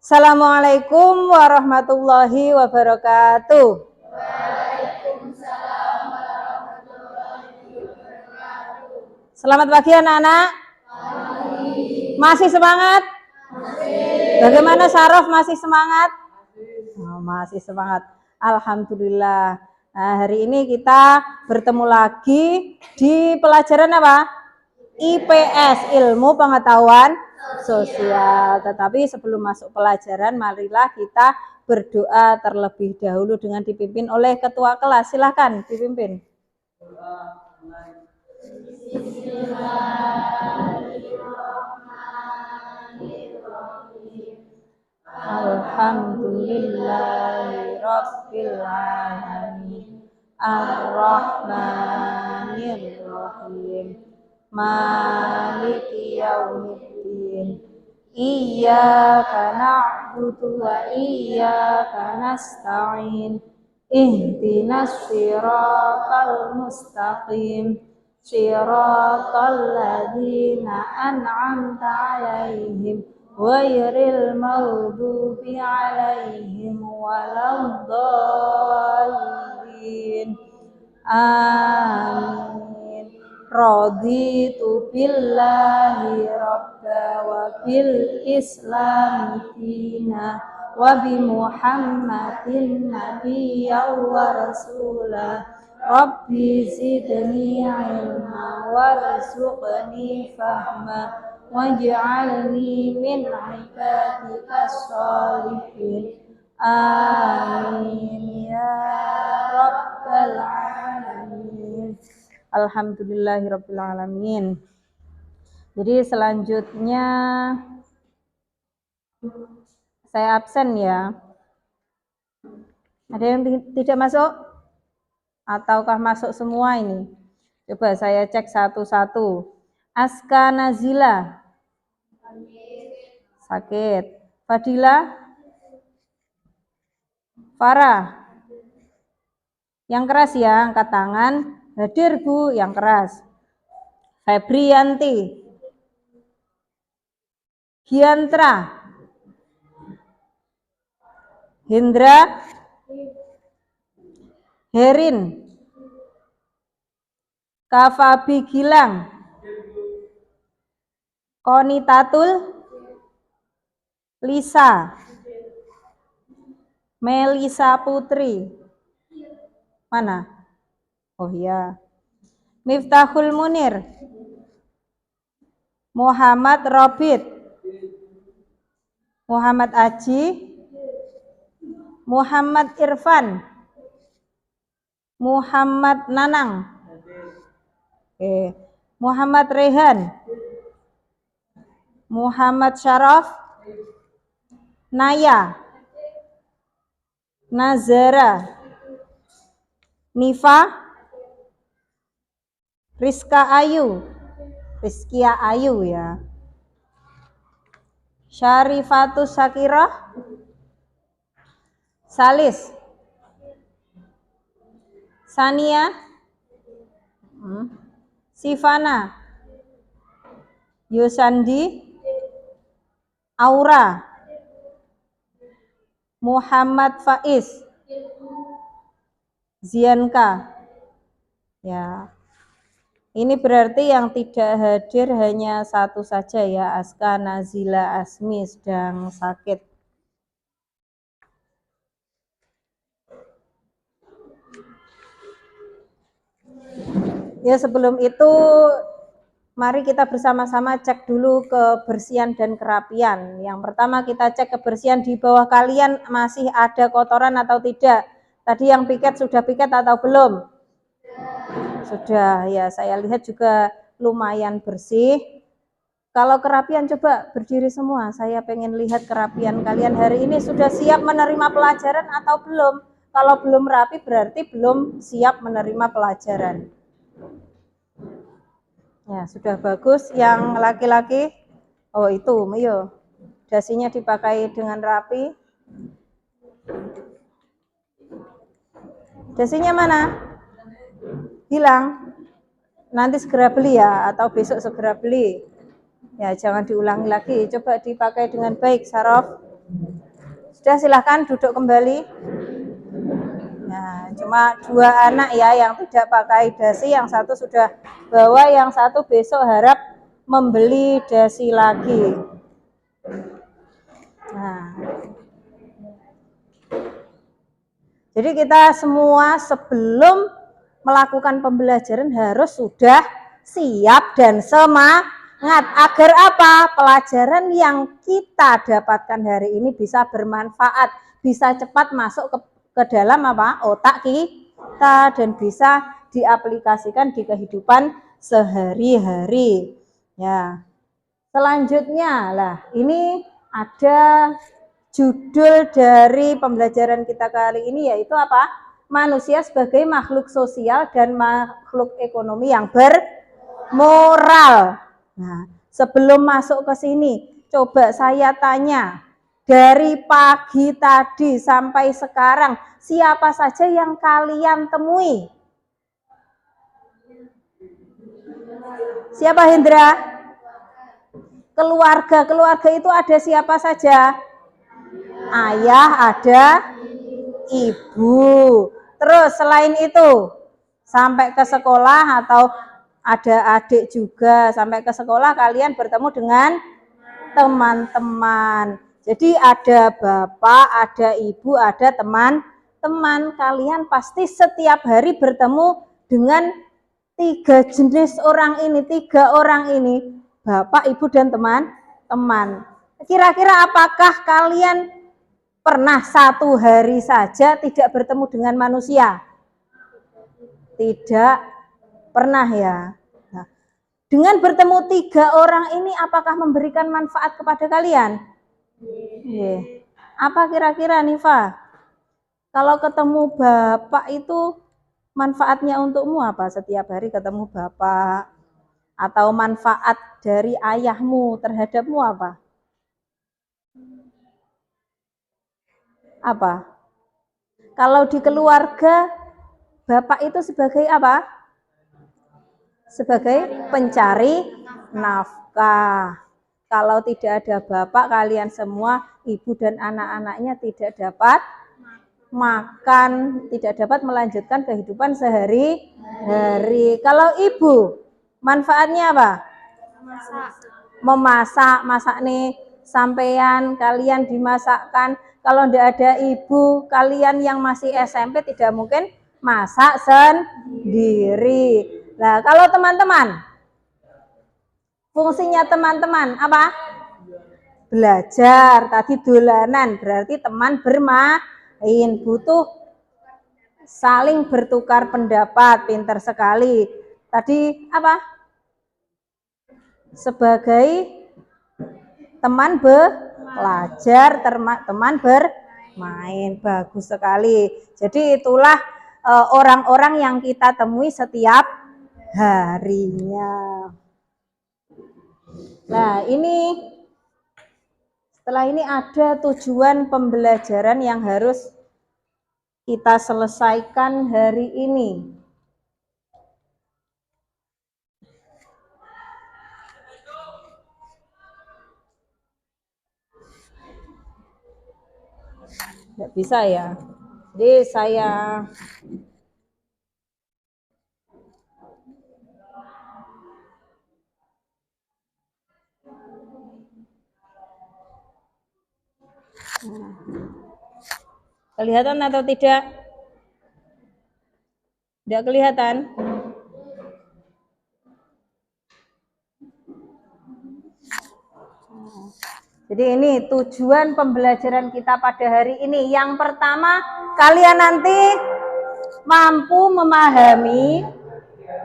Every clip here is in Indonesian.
Assalamualaikum warahmatullahi wabarakatuh. Selamat pagi anak-anak. Masih semangat? Bagaimana Syaraf, masih semangat? Oh, masih semangat. Alhamdulillah. Nah, hari ini kita bertemu lagi di pelajaran apa? IPS, ilmu pengetahuan sosial. Tetapi sebelum masuk pelajaran, marilah kita berdoa terlebih dahulu dengan dipimpin oleh ketua kelas. Silahkan dipimpin. Alhamdulillahirabbil alamin. Ar-Rahmanir-Rahim. Maliki yaumiddin. Iyyaka na'budu wa iyyaka nasta'in. Ihdinas siratal mustaqim. Siratal ladzina an'amta 'alaihim ghairil maghdubi 'alaihim waladdallin. Amin. Raditu billahi rabba wa bil islami dina wa bi Muhammadin nabiyya wa rasulah. Rabbi zidni ilma warzuqni fahma waj'alni min ibadikas sholihin. Amin ya rabbal alamin. Alhamdulillahirabbil alamin. Jadi selanjutnya saya absen ya. Ada yang tidak masuk? Ataukah masuk semua ini? Coba saya cek satu-satu. Aska Nazila sakit. Fadila, Farah, yang keras ya, angkat tangan. Hadir Bu, yang keras. Febrianti, Giantra, Hendra, Herin, Kafabi Gilang, Konitatul, Lisa, Melisa Putri, mana? Oh iya. Miftahul Munir, Muhammad Robit, Muhammad Aji, Muhammad Irfan, Muhammad Nanang, Muhammad Rehan, Muhammad Syaraf, Naya, Nazara, Nifa, Rizka Ayu, Rizkia Ayu ya, Syarifatus Sakirah, Salis, Sania, Sivana, Yosandi, Aura, Muhammad Faiz, Zianka. Ya. Ini berarti yang tidak hadir hanya satu saja ya, Aska Nazila Asmi sedang sakit. Ya, sebelum itu mari kita bersama-sama cek dulu kebersihan dan kerapian. Yang pertama kita cek kebersihan di bawah kalian, masih ada kotoran atau tidak. Tadi yang piket sudah piket atau belum? Sudah ya, saya lihat juga lumayan bersih. Kalau kerapian coba berdiri semua, saya pengen lihat kerapian kalian hari ini sudah siap menerima pelajaran atau belum. Kalau belum rapi berarti belum siap menerima pelajaran. Ya, sudah bagus. Yang laki-laki, oh itu, ayo. Dasinya dipakai dengan rapi. Dasinya mana? Hilang. Nanti segera beli ya, atau besok segera beli. Ya, jangan diulangi lagi. Coba dipakai dengan baik, Syaraf. Sudah, silahkan duduk kembali. Nah, cuma 2 anak ya yang tidak pakai dasi, yang satu sudah bawa, yang satu besok harap membeli dasi lagi. Nah, jadi kita semua sebelum melakukan pembelajaran harus sudah siap dan semangat. Agar apa? Pelajaran yang kita dapatkan hari ini bisa bermanfaat, bisa cepat masuk ke dalam apa? Otak kita dan bisa diaplikasikan di kehidupan sehari-hari. Ya. Selanjutnya lah, ini ada judul dari pembelajaran kita kali ini, yaitu apa? Manusia sebagai makhluk sosial dan makhluk ekonomi yang bermoral. Nah, sebelum masuk ke sini, coba saya tanya, dari pagi tadi sampai sekarang, siapa saja yang kalian temui? Siapa, Hendra? Keluarga itu ada siapa saja? Ayah, ada ibu. Terus selain itu, sampai ke sekolah atau ada adik juga, sampai ke sekolah kalian bertemu dengan teman-teman. Jadi ada bapak, ada ibu, ada teman-teman. Kalian pasti setiap hari bertemu dengan 3 jenis orang ini, 3 orang ini, bapak, ibu, dan teman-teman. Kira-kira apakah kalian pernah 1 hari saja tidak bertemu dengan manusia? Tidak pernah ya. Nah, dengan bertemu 3 orang ini apakah memberikan manfaat kepada kalian? Apa kira-kira, Nifa? Kalau ketemu bapak itu manfaatnya untukmu apa? Setiap hari ketemu bapak, atau manfaat dari ayahmu terhadapmu apa? Apa? Kalau di keluarga, bapak itu sebagai apa? Sebagai pencari nafkah. Kalau tidak ada bapak, kalian semua, ibu dan anak-anaknya tidak dapat makan, tidak dapat melanjutkan kehidupan sehari-hari. Kalau ibu, manfaatnya apa? Memasak nih, sampean kalian dimasakkan. Kalau tidak ada ibu, kalian yang masih SMP tidak mungkin masak sendiri. Nah, kalau teman-teman, fungsinya teman-teman apa? Belajar. Tadi dolanan, berarti teman bermain, butuh saling bertukar pendapat. Pintar sekali. Tadi apa? Sebagai teman belajar, teman bermain. Bagus sekali. Jadi itulah orang-orang yang kita temui setiap harinya. Nah, ini setelah ini ada tujuan pembelajaran yang harus kita selesaikan hari ini. Nggak bisa ya. Jadi saya kelihatan atau tidak? Tidak kelihatan? Jadi ini tujuan pembelajaran kita pada hari ini. Yang pertama, kalian nanti mampu memahami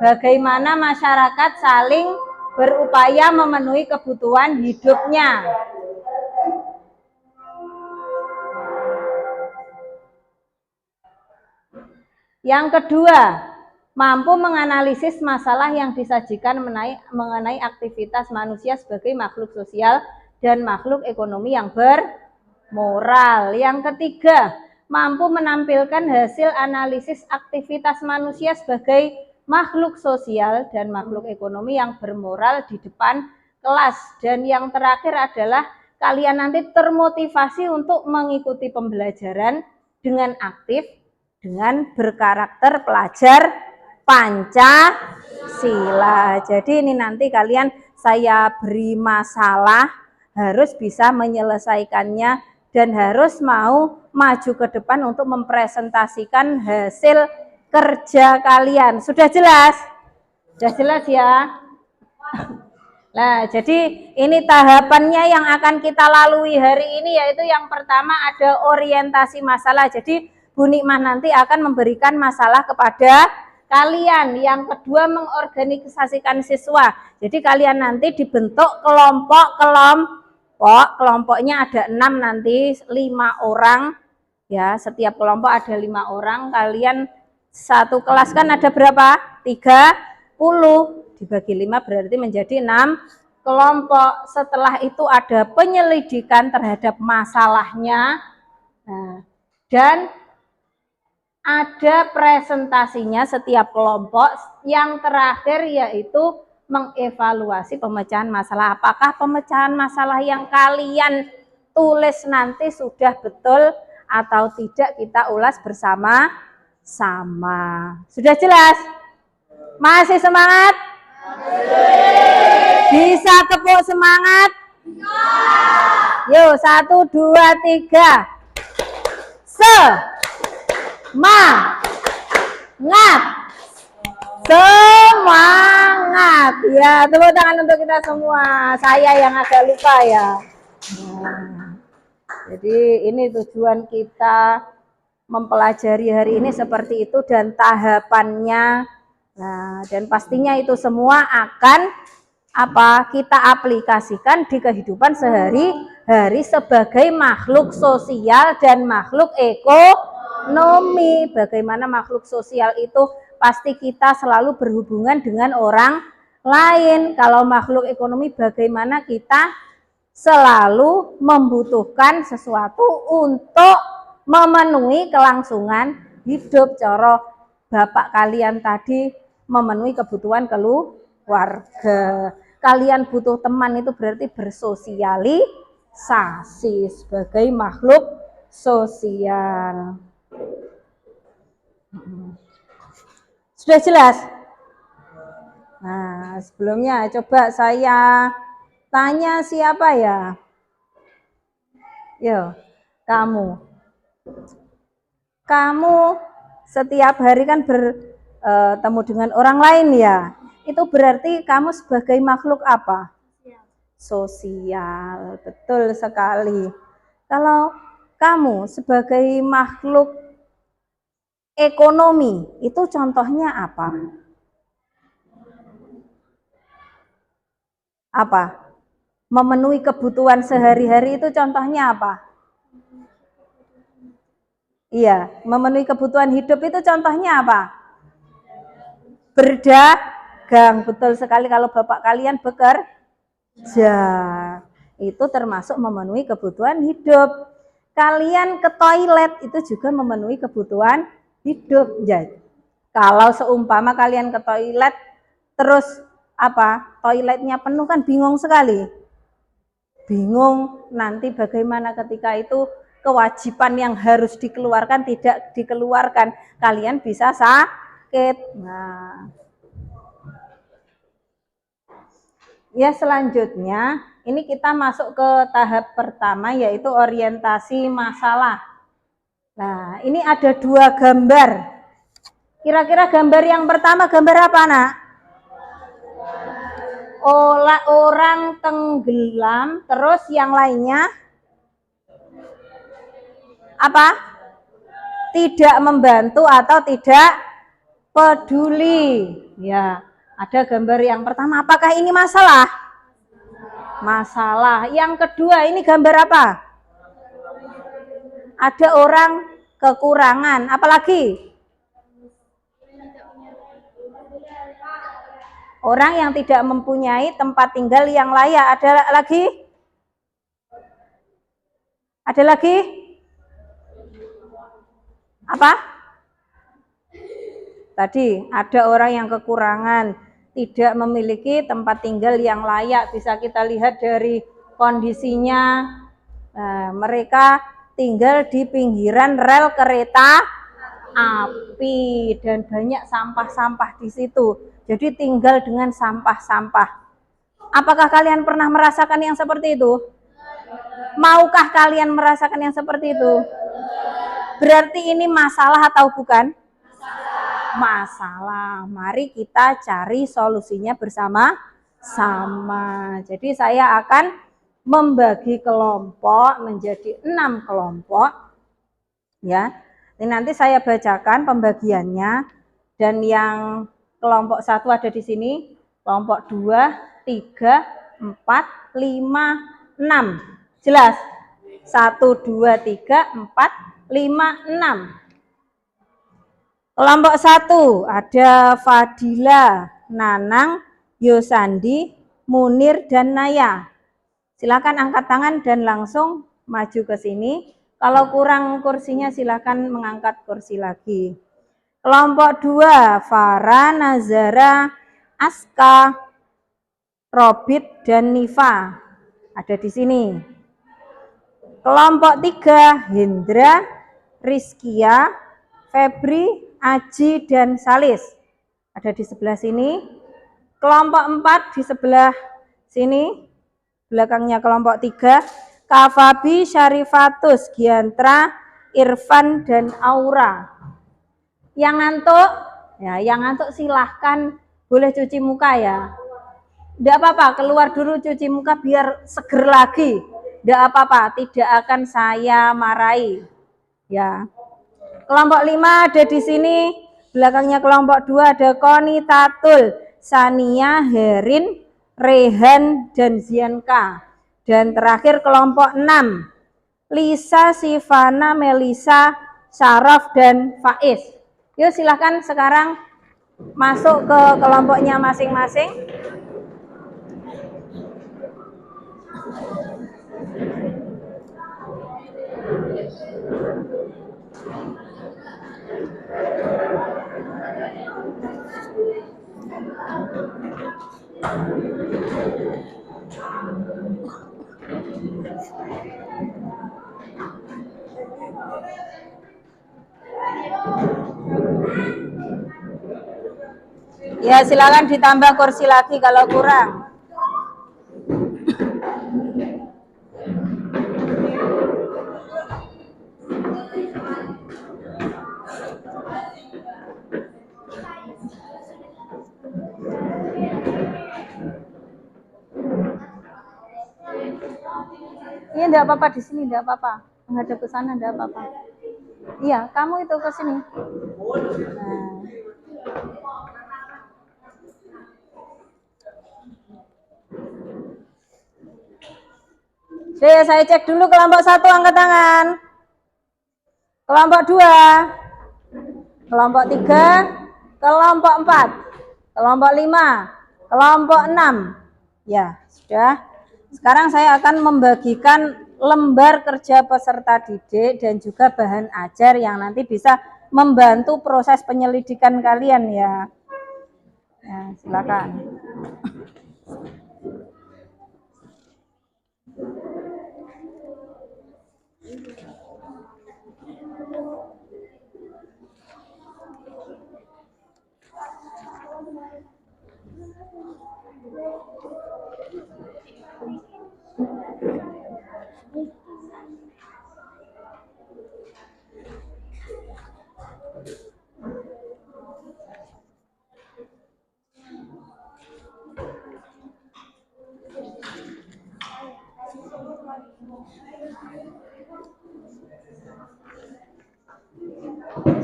bagaimana masyarakat saling berupaya memenuhi kebutuhan hidupnya. Yang kedua, mampu menganalisis masalah yang disajikan mengenai aktivitas manusia sebagai makhluk sosial dan makhluk ekonomi yang bermoral. Yang ketiga, mampu menampilkan hasil analisis aktivitas manusia sebagai makhluk sosial dan makhluk ekonomi yang bermoral di depan kelas. Dan yang terakhir adalah kalian nanti termotivasi untuk mengikuti pembelajaran dengan aktif, dengan berkarakter pelajar Pancasila. Jadi ini nanti kalian saya beri masalah, harus bisa menyelesaikannya dan harus mau maju ke depan untuk mempresentasikan hasil kerja kalian. Sudah jelas? Sudah jelas ya? Nah, jadi ini tahapannya yang akan kita lalui hari ini, yaitu yang pertama ada orientasi masalah. Jadi Bu Nikmah nanti akan memberikan masalah kepada kalian. Yang kedua mengorganisasikan siswa. Jadi kalian nanti dibentuk kelompoknya ada 6 nanti, 5 orang. Ya, setiap kelompok ada 5 orang. Kalian satu kelas kan ada berapa? 30. Dibagi 5 berarti menjadi 6 kelompok. Setelah itu ada penyelidikan terhadap masalahnya. Nah, dan ada presentasinya setiap kelompok. Yang terakhir yaitu mengevaluasi pemecahan masalah. Apakah pemecahan masalah yang kalian tulis nanti sudah betul atau tidak, kita ulas bersama-sama. Sudah jelas? Masih semangat? Bisa tepuk semangat? Yuk, 1, 2, 3. Semangat. Ya, tepuk tangan untuk kita semua. Saya yang agak lupa ya. Nah, jadi ini tujuan kita mempelajari hari ini seperti itu dan tahapannya. Nah, dan pastinya itu semua akan kita aplikasikan di kehidupan sehari-hari sebagai makhluk sosial dan makhluk ekonomi. Bagaimana makhluk sosial itu pasti kita selalu berhubungan dengan orang lain. Kalau makhluk ekonomi, bagaimana kita selalu membutuhkan sesuatu untuk memenuhi kelangsungan hidup. Cara bapak kalian tadi memenuhi kebutuhan keluarga. Kalian butuh teman, itu berarti bersosialisasi sebagai makhluk sosial. Sudah jelas? Nah, sebelumnya coba saya tanya siapa ya? Yo, kamu. Kamu setiap hari kan bertemu dengan orang lain ya. Itu berarti kamu sebagai makhluk apa? Sosial. Betul sekali. Kalau kamu sebagai makhluk ekonomi, itu contohnya apa? Apa? Memenuhi kebutuhan sehari-hari itu contohnya apa? Iya, memenuhi kebutuhan hidup itu contohnya apa? Berdagang. Betul sekali, kalau bapak kalian bekerja. Itu termasuk memenuhi kebutuhan hidup. Kalian ke toilet itu juga memenuhi kebutuhan hidup. Jadi, kalau seumpama kalian ke toilet terus toiletnya penuh, kan bingung sekali. Bingung nanti bagaimana ketika itu kewajiban yang harus dikeluarkan tidak dikeluarkan, kalian bisa sakit. Nah, ya selanjutnya ini kita masuk ke tahap pertama, yaitu orientasi masalah. Nah, ini ada 2 gambar. Kira-kira gambar yang pertama gambar apa, Nak? Orang tenggelam, terus yang lainnya apa? Tidak membantu atau tidak peduli. Ya, ada gambar yang pertama. Apakah ini masalah? Masalah. Yang kedua, ini gambar apa? Ada orang kekurangan. Apalagi? Orang yang tidak mempunyai tempat tinggal yang layak. Ada lagi? Ada lagi? Apa? Tadi ada orang yang kekurangan, tidak memiliki tempat tinggal yang layak. Bisa kita lihat dari kondisinya mereka tinggal di pinggiran rel kereta api dan banyak sampah-sampah di situ. Jadi tinggal dengan sampah-sampah. Apakah kalian pernah merasakan yang seperti itu? Maukah kalian merasakan yang seperti itu? Berarti ini masalah atau bukan? Masalah. Mari kita cari solusinya bersama-sama. Jadi saya akan membagi kelompok menjadi 6 kelompok. Ya. Ini nanti saya bacakan pembagiannya, dan yang kelompok 1 ada di sini, kelompok 2, 3, 4, 5, 6. Jelas? 1, 2, 3, 4, 5, 6. Kelompok 1 ada Fadila, Nanang, Yosandi, Munir, dan Naya. Silakan angkat tangan dan langsung maju ke sini. Kalau kurang kursinya silakan mengangkat kursi lagi. Kelompok 2, Farah, Nazara, Aska, Robit, dan Nifa. Ada di sini. Kelompok 3, Hendra, Rizkia, Febri, Aji, dan Salis. Ada di sebelah sini. Kelompok 4 di sebelah sini. Belakangnya kelompok 3, Kafabi, Syarifatus, Giantra, Irfan, dan Aura. Yang ngantuk, ya, yang ngantuk silahkan boleh cuci muka ya. Tidak apa-apa, keluar dulu cuci muka biar seger lagi. Tidak apa-apa, tidak akan saya marahi. Ya. Kelompok 5 ada di sini. Belakangnya kelompok 2 ada Koni, Tatul, Sania, Herin, Rehan, dan Zianka. Dan terakhir kelompok 6, Lisa, Sivana, Melisa, Syaraf, dan Faiz. Yuk silahkan sekarang masuk ke kelompoknya masing-masing. Ya, silakan ditambah kursi lagi kalau kurang. Iya, enggak apa-apa di sini, enggak apa-apa. Menghadap ke sana enggak apa-apa. Iya, kamu itu ke sini. Nah. Oke, saya cek dulu kelompok 1 angkat tangan. Kelompok 2. Kelompok 3. Kelompok 4. Kelompok 5. Kelompok 6. Ya, sudah. Sekarang saya akan membagikan lembar kerja peserta didik dan juga bahan ajar yang nanti bisa membantu proses penyelidikan kalian ya. Ya, silakan.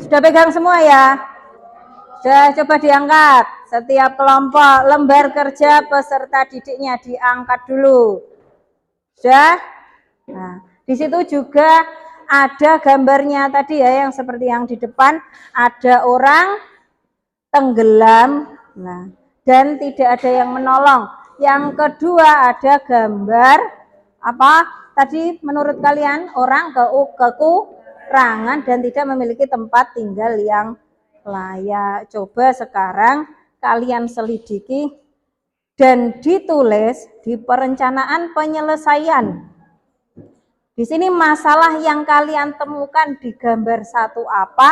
Sudah pegang semua ya? Sudah, coba diangkat. Setiap kelompok lembar kerja peserta didiknya diangkat dulu. Sudah? Nah, di situ juga ada gambarnya tadi ya, yang seperti yang di depan. Ada orang tenggelam, nah, dan tidak ada yang menolong. Yang kedua ada gambar apa tadi menurut kalian? Orang kekurangan dan tidak memiliki tempat tinggal yang layak. Coba sekarang kalian selidiki dan ditulis di perencanaan penyelesaian. Di sini masalah yang kalian temukan di gambar 1 apa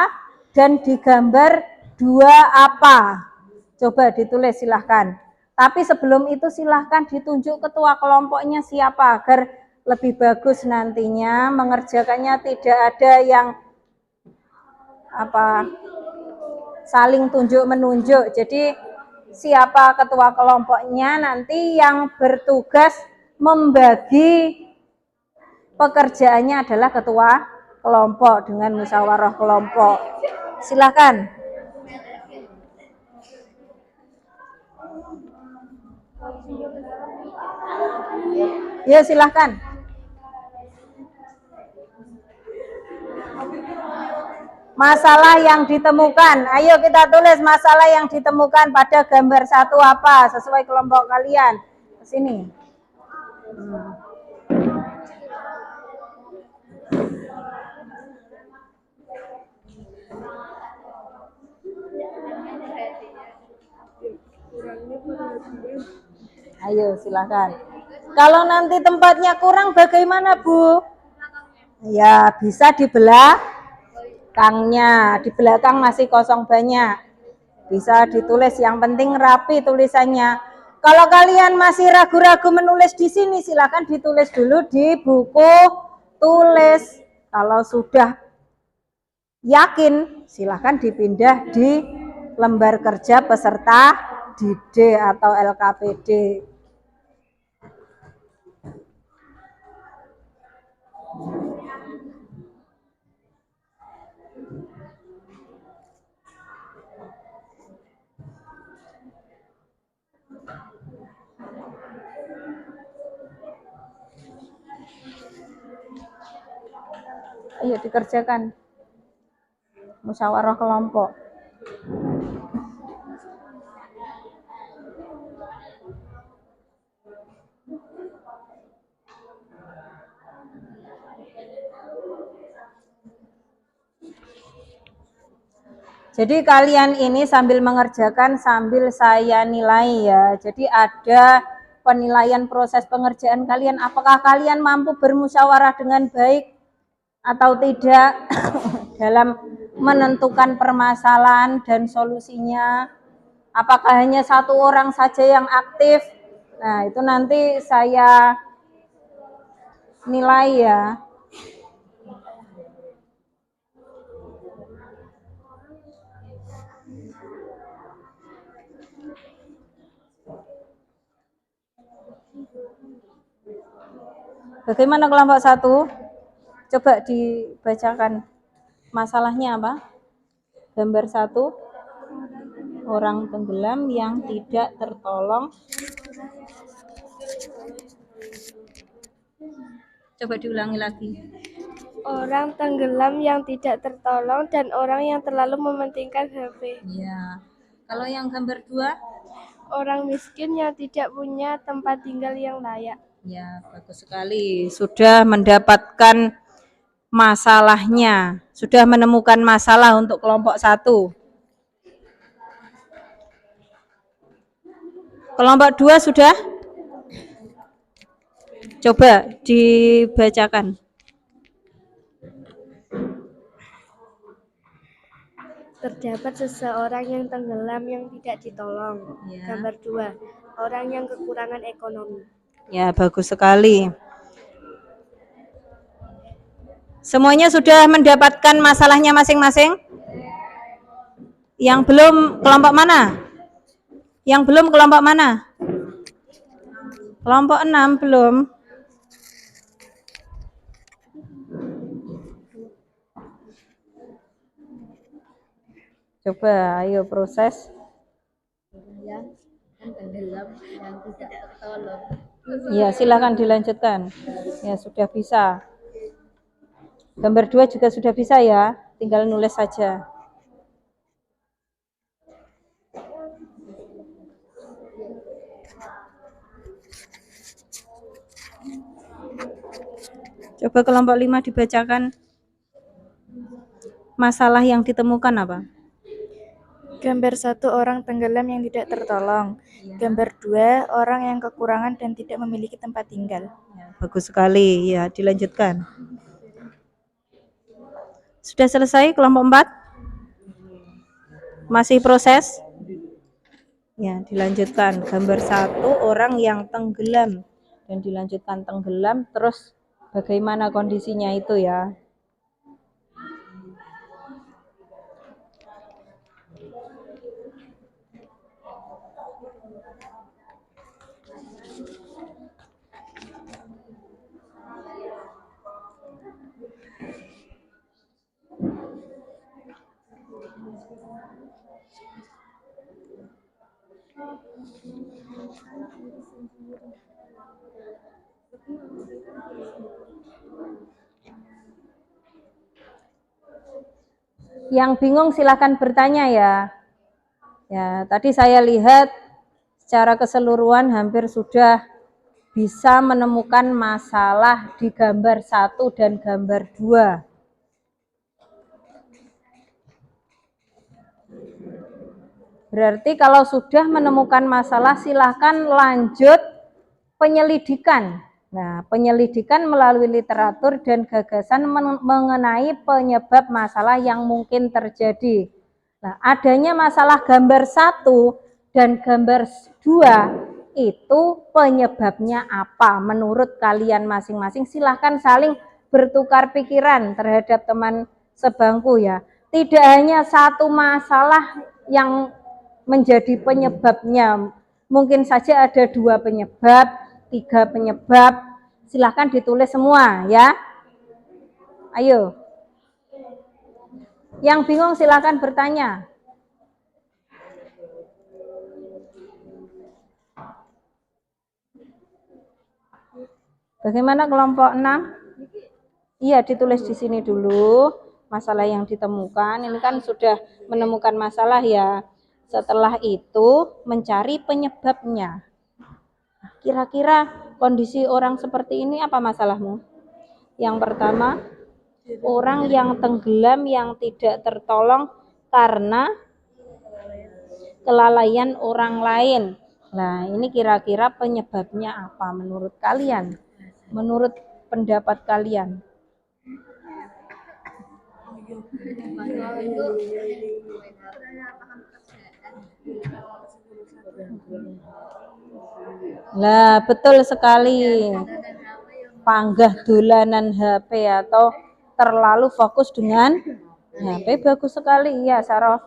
dan di gambar 2 apa. Coba ditulis silahkan. Tapi sebelum itu silahkan ditunjuk ketua kelompoknya siapa agar lebih bagus nantinya mengerjakannya, tidak ada yang saling tunjuk menunjuk. Jadi siapa ketua kelompoknya nanti yang bertugas membagi pekerjaannya adalah ketua kelompok dengan musyawarah kelompok. Silakan. Ya, silakan. Masalah yang ditemukan. Ayo kita tulis masalah yang ditemukan pada gambar 1 apa sesuai kelompok kalian. Ke sini. Ayo silakan. Kalau nanti tempatnya kurang bagaimana, Bu? Ya, bisa di belakangnya. Di belakang masih kosong banyak. Bisa ditulis, yang penting rapi tulisannya. Kalau kalian masih ragu-ragu menulis di sini, silakan ditulis dulu di buku tulis. Kalau sudah yakin, silakan dipindah di lembar kerja peserta didik atau LKPD. Ayo dikerjakan musyawarah kelompok. Jadi kalian ini sambil mengerjakan sambil saya nilai ya. Jadi ada penilaian proses pengerjaan kalian. Apakah kalian mampu bermusyawarah dengan baik atau tidak dalam menentukan permasalahan dan solusinya? Apakah hanya satu orang saja yang aktif? Nah, itu nanti saya nilai ya. Bagaimana kelompok 1? Coba dibacakan masalahnya apa? Gambar 1, orang tenggelam yang tidak tertolong. Coba diulangi lagi. Orang tenggelam yang tidak tertolong dan orang yang terlalu mementingkan HP. Ya. Kalau yang gambar 2? Orang miskin yang tidak punya tempat tinggal yang layak. Ya, bagus sekali. Sudah mendapatkan masalahnya. Sudah menemukan masalah untuk kelompok 1. Kelompok 2 sudah? Coba dibacakan. Terdapat seseorang yang tenggelam yang tidak ditolong. Ya. Gambar 2. Orang yang kekurangan ekonomi. Ya, bagus sekali. Semuanya sudah mendapatkan masalahnya masing-masing? Yang belum kelompok mana? Yang belum kelompok mana? Kelompok 6 belum. Coba ayo proses. Yang tenggelam yang tidak tertolong. Ya, silakan dilanjutkan. Ya, sudah bisa. Gambar 2 juga sudah bisa ya, tinggal nulis saja. Coba kelompok 5 dibacakan. Masalah yang ditemukan apa? Gambar 1, orang tenggelam yang tidak tertolong. Ya. Gambar 2, orang yang kekurangan dan tidak memiliki tempat tinggal. Ya, bagus sekali. Ya, dilanjutkan. Sudah selesai kelompok 4? Masih proses? Ya, dilanjutkan. Gambar 1, orang yang tenggelam. Dan dilanjutkan tenggelam, terus bagaimana kondisinya itu ya. Yang bingung silahkan bertanya ya. Ya, tadi saya lihat secara keseluruhan hampir sudah bisa menemukan masalah di gambar 1 dan gambar 2. Berarti kalau sudah menemukan masalah silahkan lanjut penyelidikan. Nah, penyelidikan melalui literatur dan gagasan mengenai penyebab masalah yang mungkin terjadi. Nah, adanya masalah gambar 1 dan gambar 2 itu penyebabnya apa menurut kalian masing-masing? Silahkan saling bertukar pikiran terhadap teman sebangku ya. Tidak hanya satu masalah yang menjadi penyebabnya, mungkin saja ada 2 penyebab, 3 penyebab. Silahkan ditulis semua ya. Ayo. Yang bingung silahkan bertanya. Bagaimana kelompok 6? Iya, ditulis di sini dulu masalah yang ditemukan. Ini kan sudah menemukan masalah ya. Setelah itu mencari penyebabnya. Kira-kira kondisi orang seperti ini apa masalahmu? Yang pertama, orang yang tenggelam yang tidak tertolong karena kelalaian orang lain. Nah, ini kira-kira penyebabnya apa menurut kalian? Menurut pendapat kalian? Lah, betul sekali. Panggah dolanan HP atau terlalu fokus dengan HP, bagus sekali ya Sarof.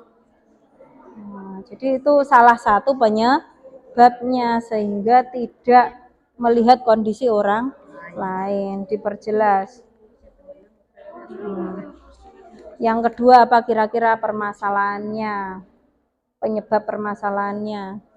Nah, jadi itu salah satu penyebabnya sehingga tidak melihat kondisi orang lain, diperjelas. Yang kedua apa kira-kira permasalahannya? Penyebab permasalahannya.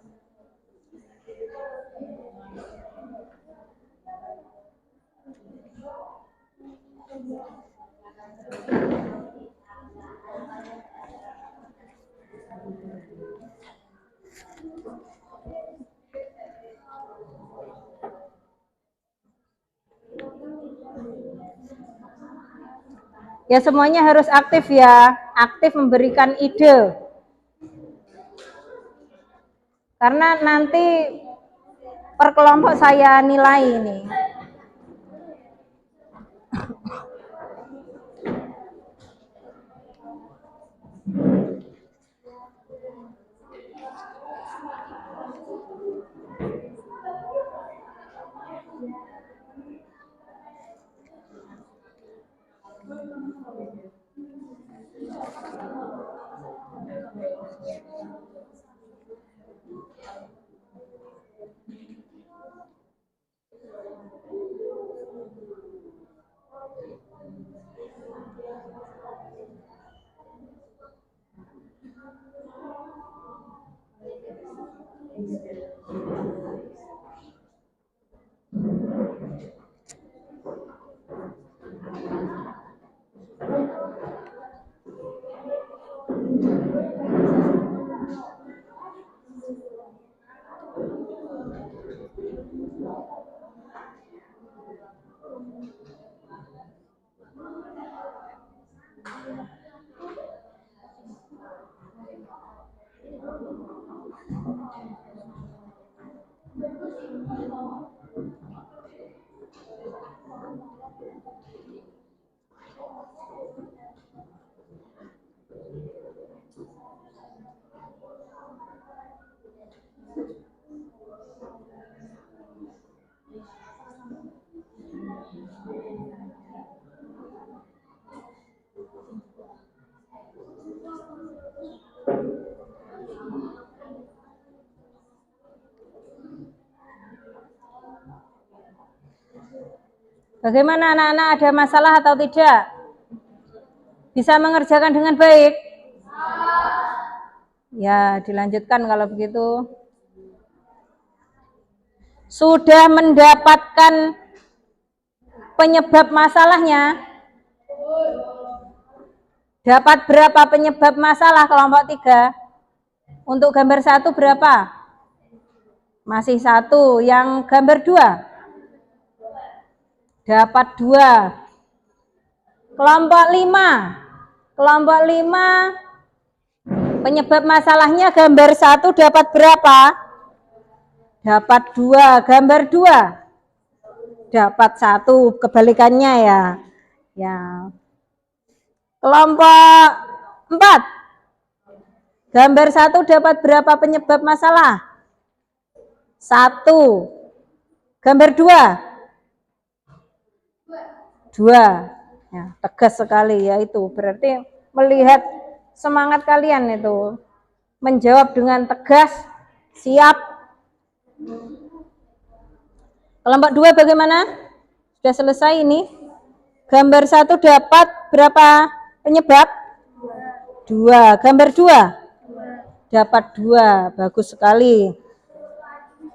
Ya semuanya harus aktif ya, aktif memberikan ide. Karena nanti per kelompok saya nilai ini. Bagaimana anak-anak, ada masalah atau tidak? Bisa mengerjakan dengan baik? Ya, dilanjutkan kalau begitu. Sudah mendapatkan penyebab masalahnya? Dapat berapa penyebab masalah kelompok 3? Untuk gambar 1 berapa? Masih 1. Yang gambar 2? Dapat 2. Kelompok 5. Kelompok 5 penyebab masalahnya gambar 1 dapat berapa? Dapat 2. Gambar 2 dapat 1. Kebalikannya ya. Ya. Kelompok 4. Gambar 1 dapat berapa penyebab masalah? 1. Gambar 2? 2. Ya, tegas sekali ya itu. Berarti melihat semangat kalian itu. Menjawab dengan tegas, siap. Kelompok 2 bagaimana? Sudah selesai ini? Gambar 1 dapat berapa penyebab? 2. Gambar 2? Dapat 2. Bagus sekali.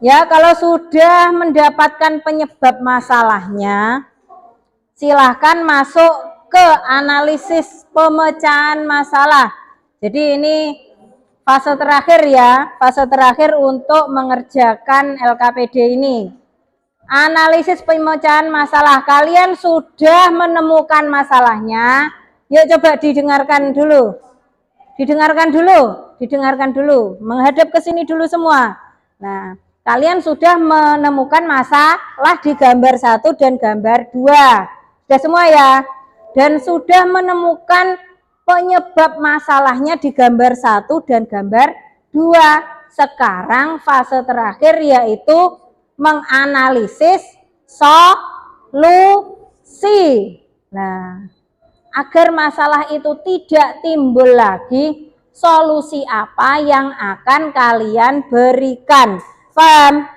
Ya, kalau sudah mendapatkan penyebab masalahnya, silahkan masuk ke analisis pemecahan masalah. Jadi ini fase terakhir ya, fase terakhir untuk mengerjakan LKPD ini. Analisis pemecahan masalah. Kalian sudah menemukan masalahnya. Yuk coba didengarkan dulu. Didengarkan dulu. Menghadap ke sini dulu semua. Nah, kalian sudah menemukan masalah di gambar 1 dan gambar 2. Sudah semua ya? Dan sudah menemukan penyebab masalahnya di gambar 1 dan gambar 2. Sekarang fase terakhir yaitu menganalisis solusi. Nah, agar masalah itu tidak timbul lagi, solusi apa yang akan kalian berikan? Paham?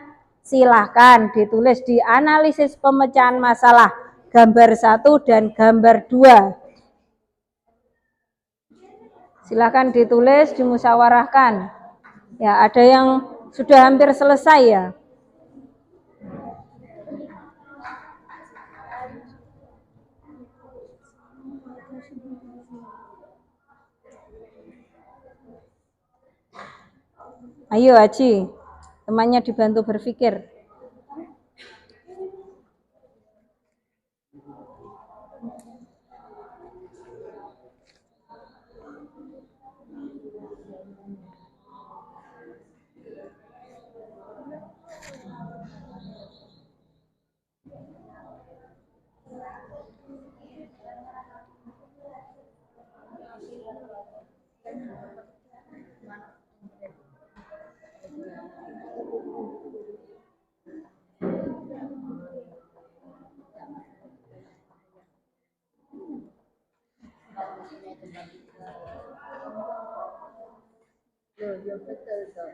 Silahkan ditulis di analisis pemecahan masalah gambar 1 dan gambar 2. Silahkan ditulis, dimusyawarahkan. Ya, ada yang sudah hampir selesai ya. Ayo Haji, temannya dibantu berpikir. Loh, ya betul toh.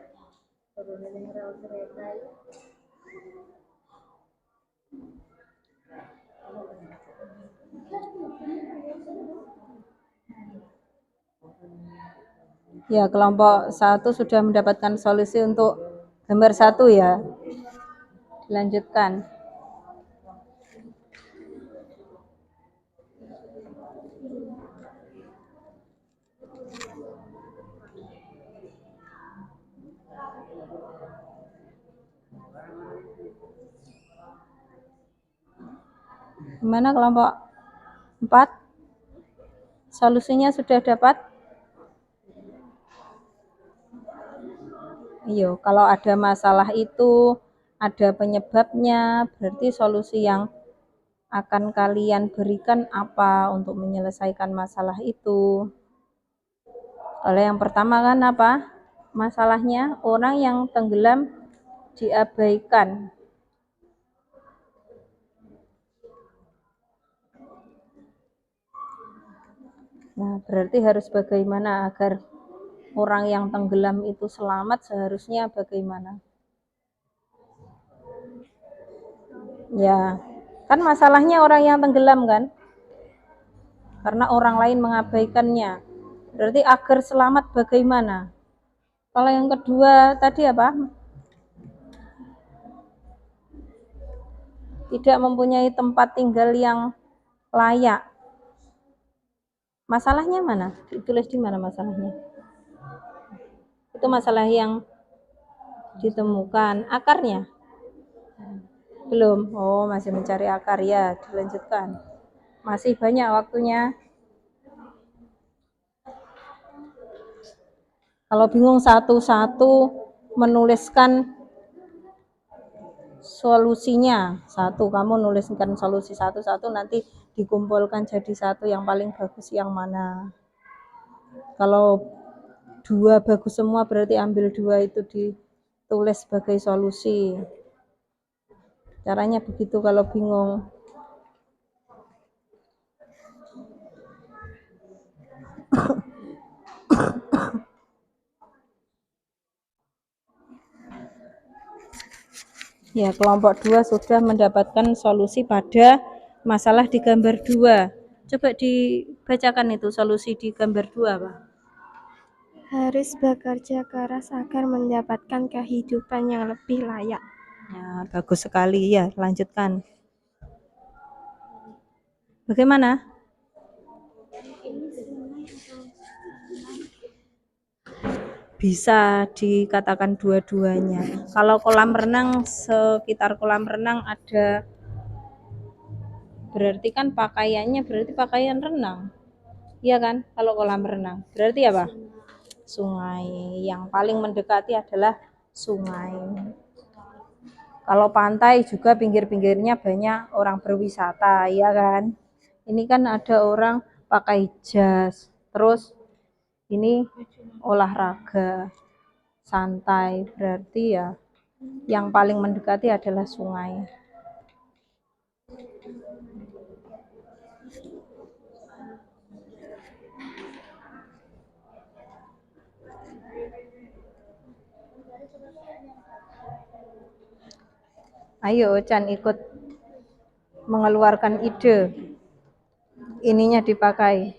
Turunin yang rel kereta itu. Ya, kelompok 1 sudah mendapatkan solusi untuk gambar 1 ya. Dilanjutkan. Gimana kelompok 4? Solusinya sudah dapat? Iya, kalau ada masalah itu, ada penyebabnya, berarti solusi yang akan kalian berikan apa untuk menyelesaikan masalah itu. Kalau yang pertama kan apa? Masalahnya orang yang tenggelam diabaikan. Nah, berarti harus bagaimana agar orang yang tenggelam itu selamat, seharusnya bagaimana? Ya, Kan masalahnya orang yang tenggelam kan? Karena orang lain mengabaikannya. Berarti agar selamat bagaimana? Kalau yang kedua tadi apa? Tidak mempunyai tempat tinggal yang layak. Masalahnya mana? Ditulis di mana masalahnya? Itu masalah yang ditemukan. Akarnya? Belum. Oh, masih mencari akar ya. Dilanjutkan. Masih banyak waktunya. Kalau bingung satu-satu menuliskan solusinya. Satu, kamu nuliskan solusi satu-satu, nanti dikumpulkan jadi satu yang paling bagus yang mana. Kalau dua bagus semua berarti ambil dua itu ditulis sebagai solusi. Caranya begitu kalau bingung. Ya, kelompok 2 sudah mendapatkan solusi pada masalah di gambar 2. Coba dibacakan itu solusi di gambar 2, Pak. Harus bekerja keras agar mendapatkan kehidupan yang lebih layak. Ya, bagus sekali ya, lanjutkan. Bagaimana? Bisa dikatakan dua-duanya. Kalau kolam renang, sekitar kolam renang ada, berarti kan pakaiannya berarti pakaian renang. Iya kan? Kalau kolam renang. Berarti apa? Sungai. Yang paling mendekati adalah sungai. Kalau pantai juga pinggir-pinggirnya banyak orang berwisata, ya kan? Ini kan ada orang pakai jas, terus ini olahraga santai, berarti ya yang paling mendekati adalah sungai. Ayo Chan ikut mengeluarkan ide, ininya dipakai.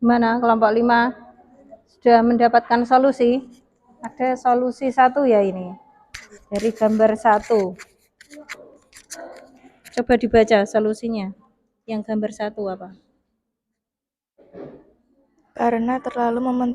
Gimana kelompok 5? Sudah mendapatkan solusi? Ada solusi 1 ya ini. Dari gambar 1. Coba dibaca solusinya. Yang gambar 1 apa? Karena terlalu mementingkan